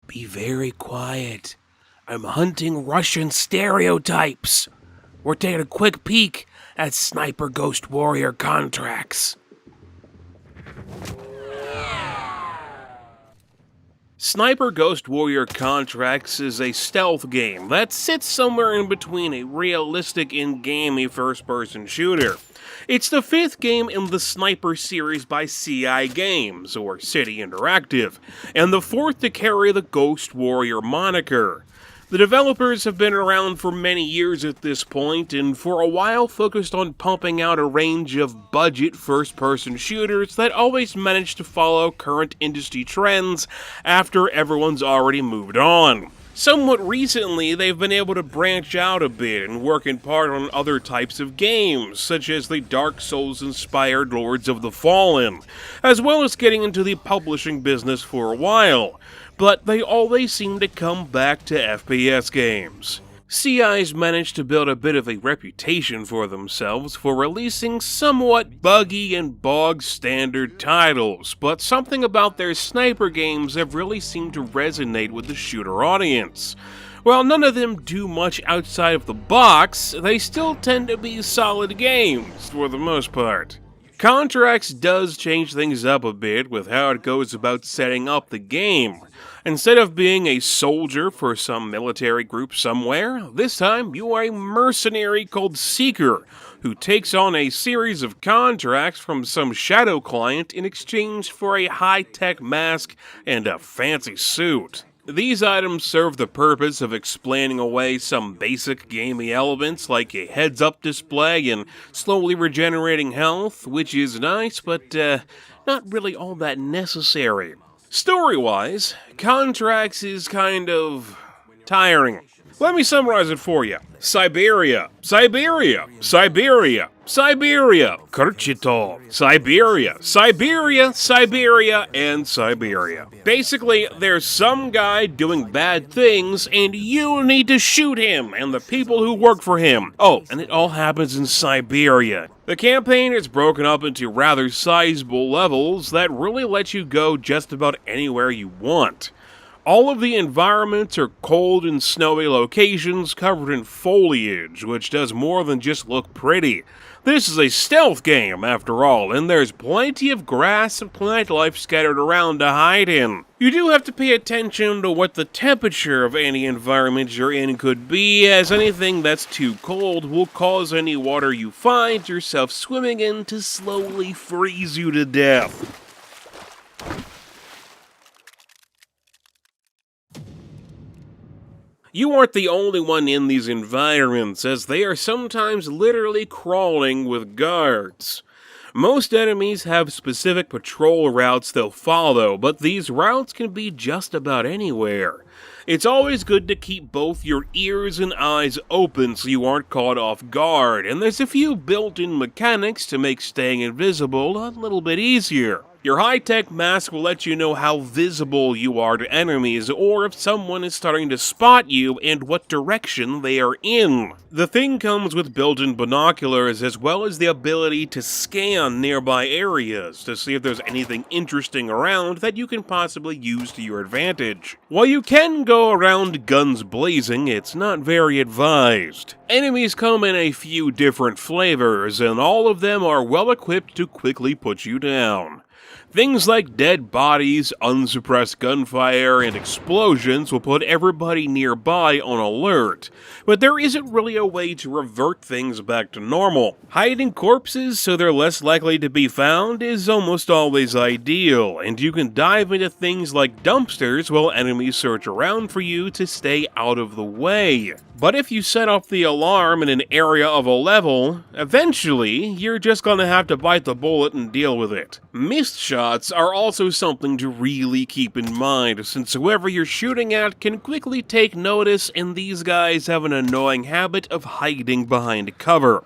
Be very quiet. I'm hunting Russian stereotypes. We're taking a quick peek at Sniper Ghost Warrior contracts. Sniper Ghost Warrior Contracts is a stealth game that sits somewhere in between a realistic and gamey first-person shooter. It's the fifth game in the Sniper series by CI Games, or City Interactive, and the fourth to carry the Ghost Warrior moniker. The developers have been around for many years at this point, and for a while focused on pumping out a range of budget first-person shooters that always manage to follow current industry trends after everyone's already moved on. Somewhat recently, they've been able to branch out a bit and work in part on other types of games, such as the Dark Souls-inspired Lords of the Fallen, as well as getting into the publishing business for a while. But they always seem to come back to FPS games. CI's managed to build a bit of a reputation for themselves for releasing somewhat buggy and bog-standard titles, but something about their sniper games have really seemed to resonate with the shooter audience. While none of them do much outside of the box, they still tend to be solid games for the most part. Contracts does change things up a bit with how it goes about setting up the game. Instead of being a soldier for some military group somewhere, this time you are a mercenary called Seeker, who takes on a series of contracts from some shadow client in exchange for a high-tech mask and a fancy suit. These items serve the purpose of explaining away some basic gamey elements like a heads-up display and slowly regenerating health, which is nice, but not really all that necessary. Story-wise, Contracts is kind of tiring. Let me summarize it for you. Siberia, Siberia, Siberia, Siberia, Khrushchev, Siberia, Siberia, Siberia, and Siberia. Basically, there's some guy doing bad things, and you need to shoot him and the people who work for him. Oh, and it all happens in Siberia. The campaign is broken up into rather sizable levels that really let you go just about anywhere you want. All of the environments are cold and snowy locations covered in foliage, which does more than just look pretty. This is a stealth game, after all, and there's plenty of grass and plant life scattered around to hide in. You do have to pay attention to what the temperature of any environment you're in could be, as anything that's too cold will cause any water you find yourself swimming in to slowly freeze you to death. You aren't the only one in these environments, as they are sometimes literally crawling with guards. Most enemies have specific patrol routes they'll follow, but these routes can be just about anywhere. It's always good to keep both your ears and eyes open so you aren't caught off guard, and there's a few built-in mechanics to make staying invisible a little bit easier. Your high-tech mask will let you know how visible you are to enemies, or if someone is starting to spot you and what direction they are in. The thing comes with built-in binoculars as well as the ability to scan nearby areas to see if there's anything interesting around that you can possibly use to your advantage. While you can go around guns blazing, it's not very advised. Enemies come in a few different flavors, and all of them are well equipped to quickly put you down. Things like dead bodies, unsuppressed gunfire, and explosions will put everybody nearby on alert, but there isn't really a way to revert things back to normal. Hiding corpses so they're less likely to be found is almost always ideal, and you can dive into things like dumpsters while enemies search around for you to stay out of the way. But if you set off the alarm in an area of a level, eventually you're just gonna have to bite the bullet and deal with it. Missed shots are also something to really keep in mind, since whoever you're shooting at can quickly take notice, and these guys have an annoying habit of hiding behind cover.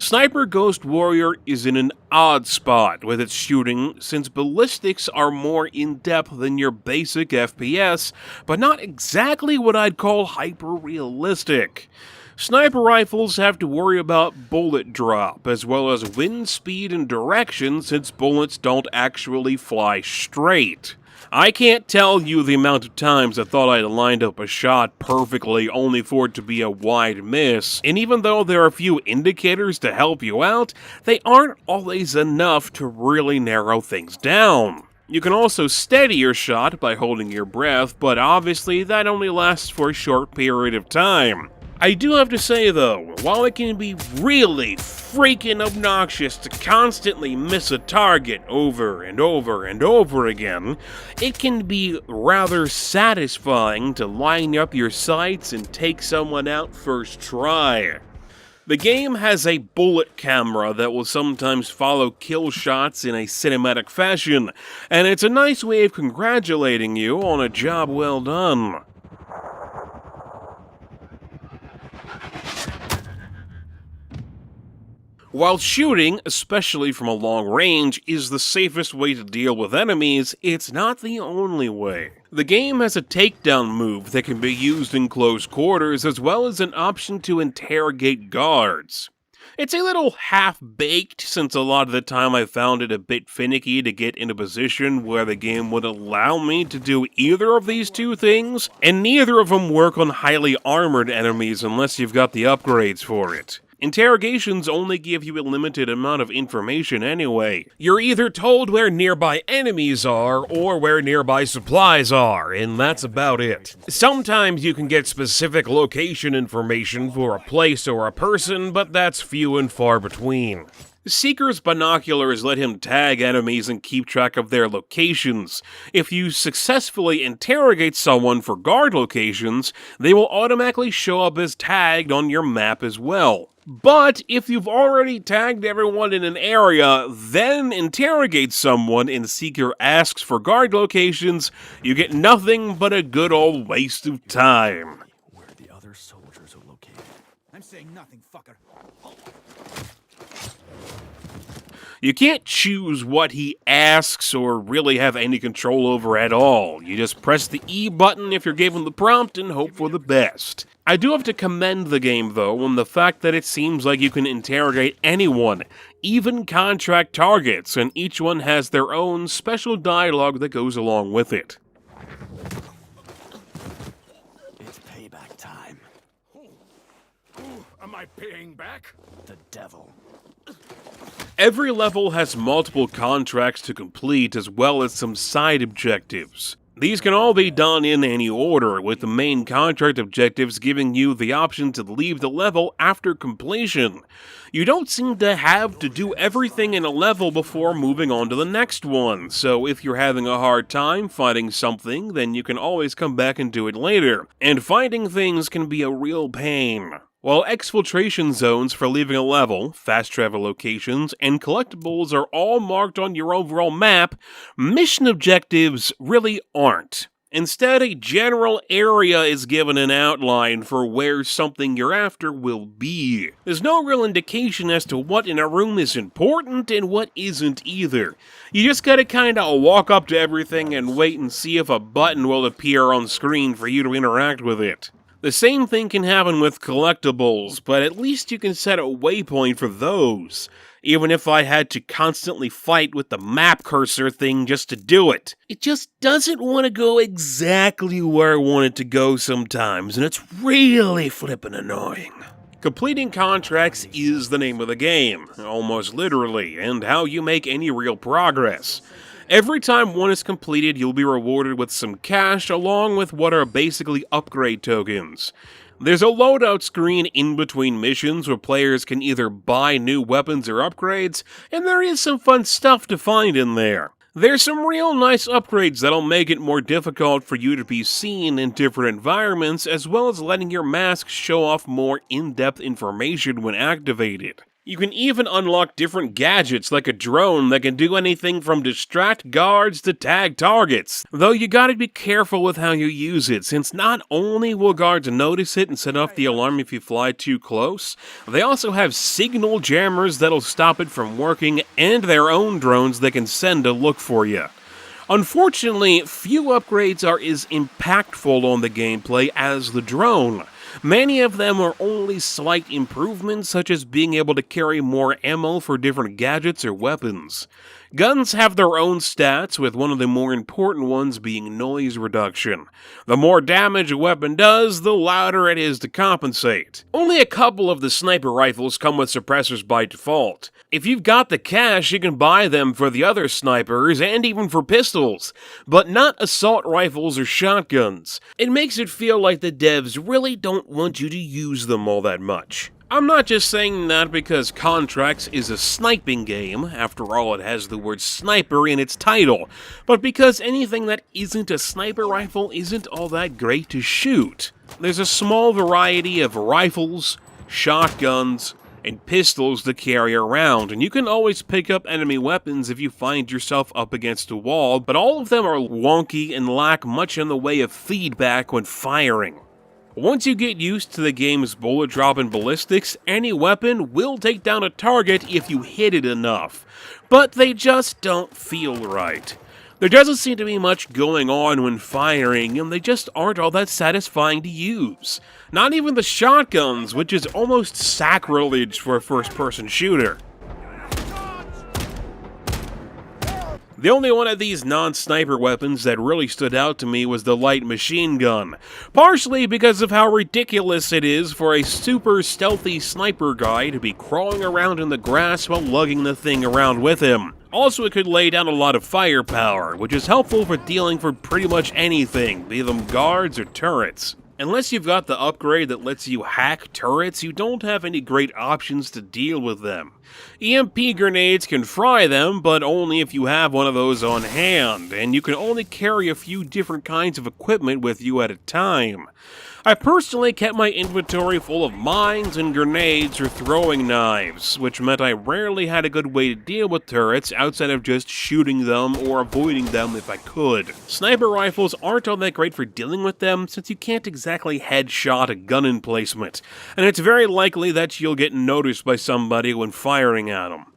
Sniper Ghost Warrior is in an odd spot with its shooting, since ballistics are more in-depth than your basic FPS, but not exactly what I'd call hyper-realistic. Sniper rifles have to worry about bullet drop, as well as wind speed and direction, since bullets don't actually fly straight. I can't tell you the amount of times I thought I'd lined up a shot perfectly only for it to be a wide miss, and even though there are a few indicators to help you out, they aren't always enough to really narrow things down. You can also steady your shot by holding your breath, but obviously that only lasts for a short period of time. I do have to say though, while it can be really freaking obnoxious to constantly miss a target over and over and over again, it can be rather satisfying to line up your sights and take someone out first try. The game has a bullet camera that will sometimes follow kill shots in a cinematic fashion, and it's a nice way of congratulating you on a job well done. While shooting, especially from a long range, is the safest way to deal with enemies, it's not the only way. The game has a takedown move that can be used in close quarters, as well as an option to interrogate guards. It's a little half-baked, since a lot of the time I found it a bit finicky to get in a position where the game would allow me to do either of these two things, and neither of them work on highly armored enemies unless you've got the upgrades for it. Interrogations only give you a limited amount of information anyway. You're either told where nearby enemies are or where nearby supplies are, and that's about it. Sometimes you can get specific location information for a place or a person, but that's few and far between. Seeker's binoculars let him tag enemies and keep track of their locations. If you successfully interrogate someone for guard locations, they will automatically show up as tagged on your map as well. But if you've already tagged everyone in an area, then interrogate someone and Seeker asks for guard locations, you get nothing but a good old waste of time. Where the other soldiers are located. I'm saying nothing, fucker. You can't choose what he asks or really have any control over at all. You just press the E button if you're given the prompt and hope for the best. I do have to commend the game though on the fact that it seems like you can interrogate anyone, even contract targets, and each one has their own special dialogue that goes along with it. It's payback time. Am I paying back? The devil. Every level has multiple contracts to complete as well as some side objectives. These can all be done in any order, with the main contract objectives giving you the option to leave the level after completion. You don't seem to have to do everything in a level before moving on to the next one, so if you're having a hard time finding something, then you can always come back and do it later. And finding things can be a real pain. While exfiltration zones for leaving a level, fast travel locations, and collectibles are all marked on your overall map, mission objectives really aren't. Instead, a general area is given an outline for where something you're after will be. There's no real indication as to what in a room is important and what isn't either. You just gotta kinda walk up to everything and wait and see if a button will appear on screen for you to interact with it. The same thing can happen with collectibles, but at least you can set a waypoint for those, even if I had to constantly fight with the map cursor thing just to do it. It just doesn't want to go exactly where I want it to go sometimes, and it's really flippin' annoying. Completing contracts is the name of the game, almost literally, and how you make any real progress. Every time one is completed, you'll be rewarded with some cash along with what are basically upgrade tokens. There's a loadout screen in between missions where players can either buy new weapons or upgrades, and there is some fun stuff to find in there. There's some real nice upgrades that'll make it more difficult for you to be seen in different environments, as well as letting your mask show off more in-depth information when activated. You can even unlock different gadgets like a drone that can do anything from distract guards to tag targets, though you gotta be careful with how you use it, since not only will guards notice it and set off the alarm if you fly too close, they also have signal jammers that'll stop it from working and their own drones they can send to look for you. Unfortunately, few upgrades are as impactful on the gameplay as the drone. Many of them are only slight improvements, such as being able to carry more ammo for different gadgets or weapons. Guns have their own stats, with one of the more important ones being noise reduction. The more damage a weapon does, the louder it is to compensate. Only a couple of the sniper rifles come with suppressors by default. If you've got the cash, you can buy them for the other snipers and even for pistols, but not assault rifles or shotguns. It makes it feel like the devs really don't want you to use them all that much. I'm not just saying that because Contracts is a sniping game, after all it has the word sniper in its title, but because anything that isn't a sniper rifle isn't all that great to shoot. There's a small variety of rifles, shotguns, and pistols to carry around, and you can always pick up enemy weapons if you find yourself up against a wall, but all of them are wonky and lack much in the way of feedback when firing. Once you get used to the game's bullet drop and ballistics, any weapon will take down a target if you hit it enough, but they just don't feel right. There doesn't seem to be much going on when firing, and they just aren't all that satisfying to use. Not even the shotguns, which is almost sacrilege for a first-person shooter. The only one of these non-sniper weapons that really stood out to me was the light machine gun, partially because of how ridiculous it is for a super stealthy sniper guy to be crawling around in the grass while lugging the thing around with him. Also, it could lay down a lot of firepower, which is helpful for dealing for pretty much anything, be them guards or turrets. Unless you've got the upgrade that lets you hack turrets, you don't have any great options to deal with them. EMP grenades can fry them, but only if you have one of those on hand, and you can only carry a few different kinds of equipment with you at a time. I personally kept my inventory full of mines and grenades or throwing knives, which meant I rarely had a good way to deal with turrets outside of just shooting them or avoiding them if I could. Sniper rifles aren't all that great for dealing with them since you can't exactly headshot a gun emplacement, and it's very likely that you'll get noticed by somebody when firing at them.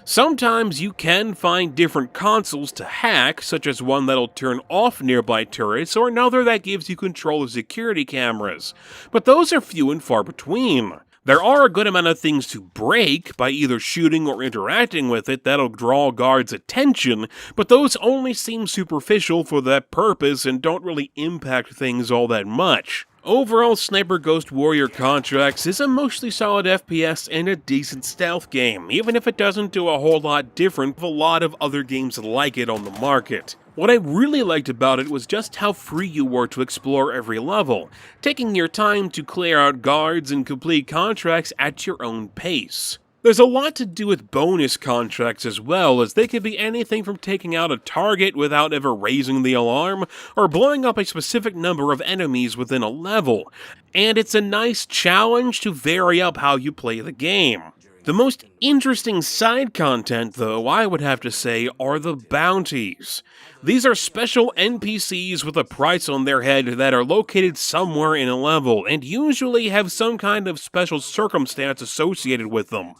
Sometimes you can find different consoles to hack, such as one that'll turn off nearby turrets or another that gives you control of security cameras, but those are few and far between. There are a good amount of things to break by either shooting or interacting with it that'll draw guards' attention, but those only seem superficial for that purpose and don't really impact things all that much. Overall, Sniper Ghost Warrior Contracts is a mostly solid FPS and a decent stealth game, even if it doesn't do a whole lot different from a lot of other games like it on the market. What I really liked about it was just how free you were to explore every level, taking your time to clear out guards and complete contracts at your own pace. There's a lot to do with bonus contracts as well, as they could be anything from taking out a target without ever raising the alarm, or blowing up a specific number of enemies within a level, and it's a nice challenge to vary up how you play the game. The most interesting side content, though, I would have to say, are the bounties. These are special NPCs with a price on their head that are located somewhere in a level, and usually have some kind of special circumstance associated with them.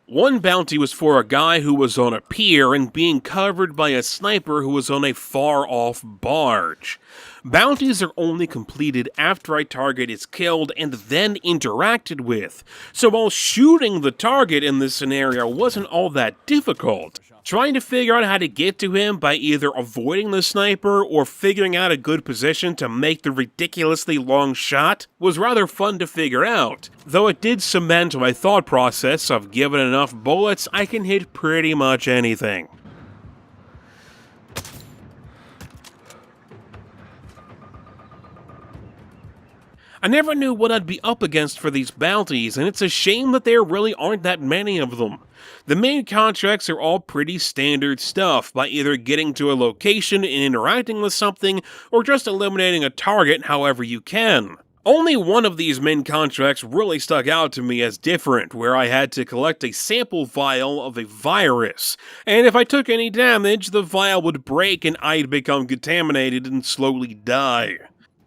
One bounty was for a guy who was on a pier and being covered by a sniper who was on a far-off barge. Bounties are only completed after a target is killed and then interacted with, so while shooting the target in this scenario wasn't all that difficult, trying to figure out how to get to him by either avoiding the sniper or figuring out a good position to make the ridiculously long shot was rather fun to figure out, though it did cement my thought process of given enough bullets, I can hit pretty much anything. I never knew what I'd be up against for these bounties, and it's a shame that there really aren't that many of them. The main contracts are all pretty standard stuff, by either getting to a location and interacting with something, or just eliminating a target however you can. Only one of these main contracts really stuck out to me as different, where I had to collect a sample vial of a virus, and if I took any damage, the vial would break and I'd become contaminated and slowly die.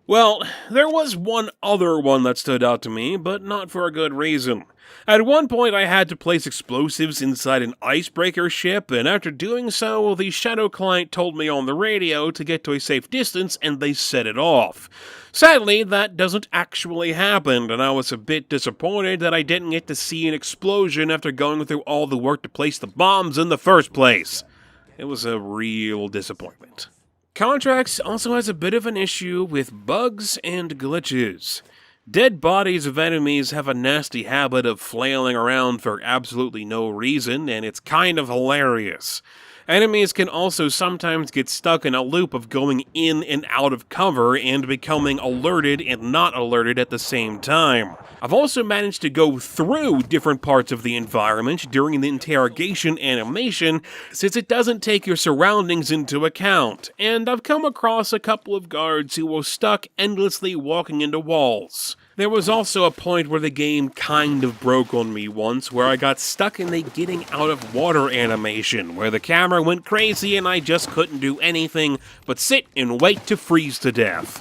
Well, there was one other one that stood out to me, but not for a good reason. At one point I had to place explosives inside an icebreaker ship, and after doing so, the Shadow client told me on the radio to get to a safe distance and they set it off. Sadly, that doesn't actually happen, and I was a bit disappointed that I didn't get to see an explosion after going through all the work to place the bombs in the first place. It was a real disappointment. Contracts also has a bit of an issue with bugs and glitches. Dead bodies of enemies have a nasty habit of flailing around for absolutely no reason, and it's kind of hilarious. Enemies can also sometimes get stuck in a loop of going in and out of cover and becoming alerted and not alerted at the same time. I've also managed to go through different parts of the environment during the interrogation animation, since it doesn't take your surroundings into account, and I've come across a couple of guards who were stuck endlessly walking into walls. There was also a point where the game kind of broke on me once, where I got stuck in the getting out of water animation, where the camera went crazy and I just couldn't do anything but sit and wait to freeze to death.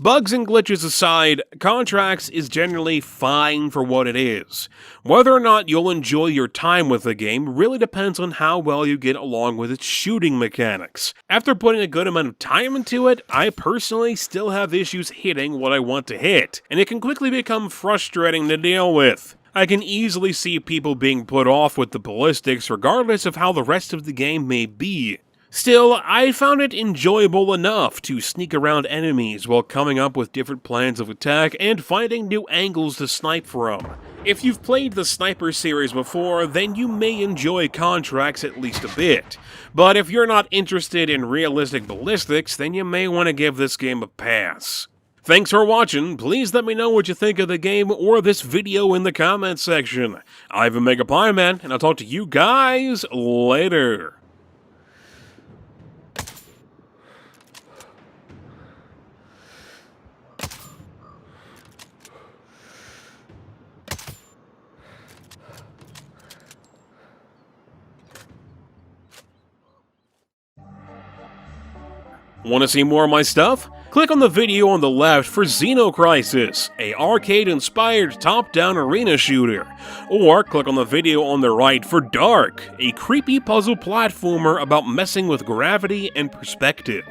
Bugs and glitches aside, Contracts is generally fine for what it is. Whether or not you'll enjoy your time with the game really depends on how well you get along with its shooting mechanics. After putting a good amount of time into it, I personally still have issues hitting what I want to hit, and it can quickly become frustrating to deal with. I can easily see people being put off with the ballistics regardless of how the rest of the game may be. Still, I found it enjoyable enough to sneak around enemies while coming up with different plans of attack and finding new angles to snipe from. If you've played the Sniper series before, then you may enjoy Contracts at least a bit. But if you're not interested in realistic ballistics, then you may want to give this game a pass. Thanks for watching. Please let me know what you think of the game or this video in the comments section. I've been Mega Pie Man, and I'll talk to you guys later. Want to see more of my stuff? Click on the video on the left for Xenocrisis, a arcade-inspired top-down arena shooter, or click on the video on the right for Dark, a creepy puzzle platformer about messing with gravity and perspective.